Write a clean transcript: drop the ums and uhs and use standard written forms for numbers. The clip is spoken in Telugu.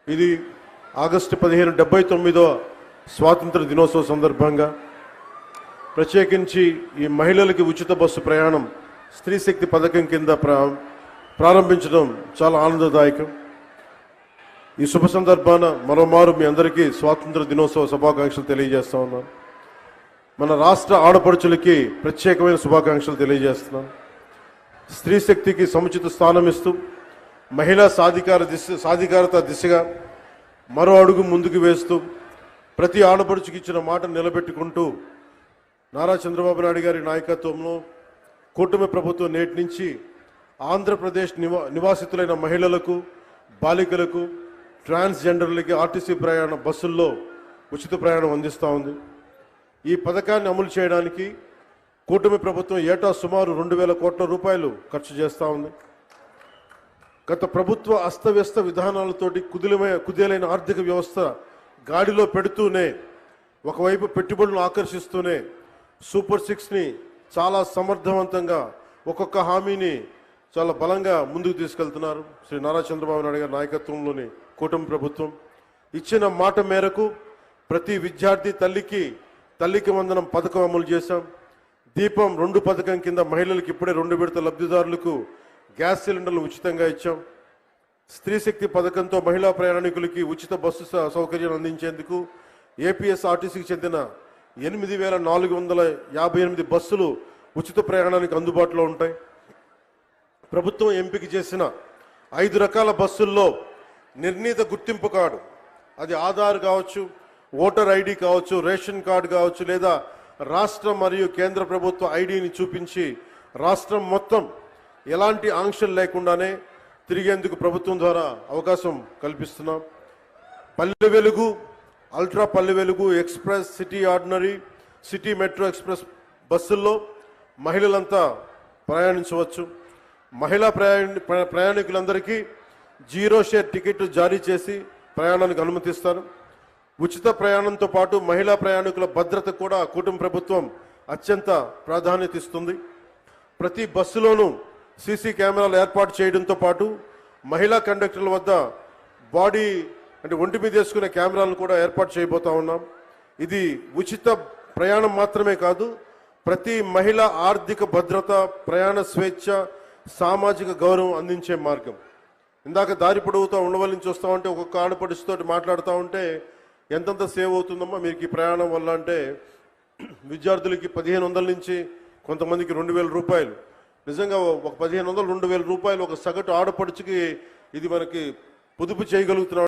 ఇది ఆగస్టు 1579వ స్వాతంత్ర దినోత్సవ సందర్భంగా ప్రత్యేకించి ఈ మహిళలకి ఉచిత బస్సు ప్రయాణం స్త్రీ శక్తి పథకం కింద ప్రారంభించడం చాలా ఆనందదాయకం. ఈ శుభ సందర్భాన మరోమారు మీ అందరికీ స్వాతంత్ర దినోత్సవ శుభాకాంక్షలు తెలియజేస్తా ఉన్నాను. మన రాష్ట్ర ఆడపడుచులకి ప్రత్యేకమైన శుభాకాంక్షలు తెలియజేస్తున్నాను. స్త్రీ శక్తికి సముచిత స్థానం ఇస్తూ మహిళా సాధికారత దిశగా మరో అడుగు ముందుకు వేస్తూ ప్రతి ఆడపడుచుకి ఇచ్చిన మాట నిలబెట్టుకుంటూ నారా చంద్రబాబు నాయుడు గారి నాయకత్వంలో కూటమి ప్రభుత్వం నేటి నుంచి ఆంధ్రప్రదేశ్ నివాసితులైన మహిళలకు, బాలికలకు, ట్రాన్స్జెండర్లకి ఆర్టీసీ బస్సుల్లో ఉచిత ప్రయాణం అందిస్తూ ఉంది. ఈ పథకాన్ని అమలు చేయడానికి కూటమి ప్రభుత్వం ఏటా సుమారు 2,000 కోట్ల రూపాయలు ఖర్చు చేస్తూ ఉంది. గత ప్రభుత్వ అస్తవ్యస్త విధానాలతోటి కుదేలైన ఆర్థిక వ్యవస్థ గాడిలో పెడుతూనే, ఒకవైపు పెట్టుబడులను ఆకర్షిస్తూనే సూపర్ 6ని చాలా సమర్థవంతంగా ఒక్కొక్క హామీని చాలా బలంగా ముందుకు తీసుకెళ్తున్నారు. శ్రీ నారా చంద్రబాబు నాయుడు గారి నాయకత్వంలోని కూటమి ప్రభుత్వం ఇచ్చిన మాట మేరకు ప్రతి విద్యార్థి తల్లికి వందనం పథకం అమలు చేశాం. దీపం 2 పథకం కింద మహిళలకు ఇప్పుడే 2 విడత లబ్ధిదారులకు గ్యాస్ సిలిండర్లు ఉచితంగా ఇచ్చాం. స్త్రీ శక్తి పథకంతో మహిళా ప్రయాణికులకి ఉచిత బస్సు సౌకర్యం అందించేందుకు ఏపీఎస్ఆర్టీసీకి చెందిన 8,458 బస్సులు ఉచిత ప్రయాణానికి అందుబాటులో ఉంటాయి. ప్రభుత్వం ఎంపిక చేసిన 5 రకాల బస్సుల్లో నిర్ణీత గుర్తింపు కార్డు, అది ఆధార్ కావచ్చు, ఓటర్ ఐడి కావచ్చు, రేషన్ కార్డు కావచ్చు, లేదా రాష్ట్ర మరియు కేంద్ర ప్రభుత్వ ఐడిని చూపించి రాష్ట్రం మొత్తం ఎలాంటి ఆంక్షలు లేకుండానే తిరిగేందుకు ప్రభుత్వం ద్వారా అవకాశం కల్పిస్తున్నాం. Palle Velugu, ultra Palle Velugu, express, city ordinary, city metro express బస్సుల్లో మహిళలంతా ప్రయాణించవచ్చు. మహిళా ప్రయాణికులందరికీ 0 షేర్ టికెట్ జారీ చేసి ప్రయాణానికి అనుమతిస్తారు. ఉచిత ప్రయాణంతో పాటు మహిళా ప్రయాణికుల భద్రత కూడా కూటమి ప్రభుత్వం అత్యంత ప్రాధాన్యత ఇస్తుంది. ప్రతి బస్సులోనూ సీసీ కెమెరాలు ఏర్పాటు చేయడంతో పాటు మహిళా కండక్టర్ల వద్ద ఒంటి మీద వేసుకునే కెమెరాలను కూడా ఏర్పాటు చేయబోతా ఉన్నాం. ఇది ఉచిత ప్రయాణం మాత్రమే కాదు, ప్రతి మహిళ ఆర్థిక భద్రత, ప్రయాణ స్వేచ్ఛ, సామాజిక గౌరవం అందించే మార్గం. ఇందాక దారి పొడవుతా ఉండవల్లి నుంచి వస్తూ ఉంటే ఒక్కొక్క ఆడపడుచుతో మాట్లాడుతూ ఉంటే ఎంతంత సేవ్ అవుతుందమ్మా మీకు ఈ ప్రయాణం వల్ల అంటే, విద్యార్థులకి 1,500 నుంచి కొంతమందికి 2,000 రూపాయలు. నిజంగా ఒక 1,500, 2,000 రూపాయలు ఒక సగటు ఆడపడుచుకి ఇది మనకి పొదుపు చేయగలుగుతున్నాం.